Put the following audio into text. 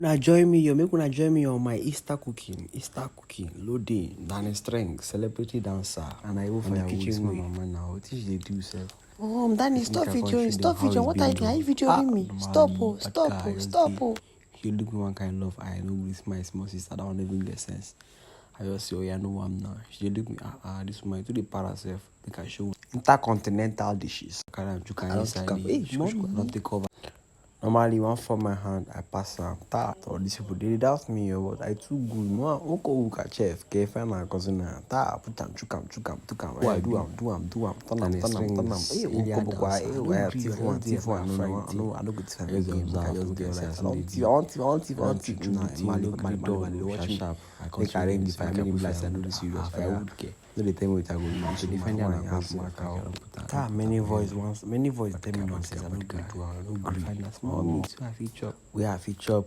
Now join me, you make una join me on my Easter cooking, loading, Danny Strength, celebrity dancer, and I even for the your kitchen my mama now. What is they do, sir? Danny, stop videoing, What are you doing? Are you videoing me? Stop. You look me one kind of love. I know with my small sister. I don't even get sense. I just say, oh yeah, no, I'm now. She look me, this woman to the parasef. They can show Intercontinental dishes. you can inside Don't take cover. Normally, one for my hand, I pass am. Or these people, they doubt me, but I too good. No, go look at chef. Find my cousin. Put am, chukam. Why do am. Turn am. Hey, no, I don't go to time again. I just get like, I want to watch me. Make I arrange the family blast and do the serious. I would care. No, they tell me what I go do. Defend and have my cow. Many voice tell me nonsense. I don't agree. Find a small meat. I feature. We have feature.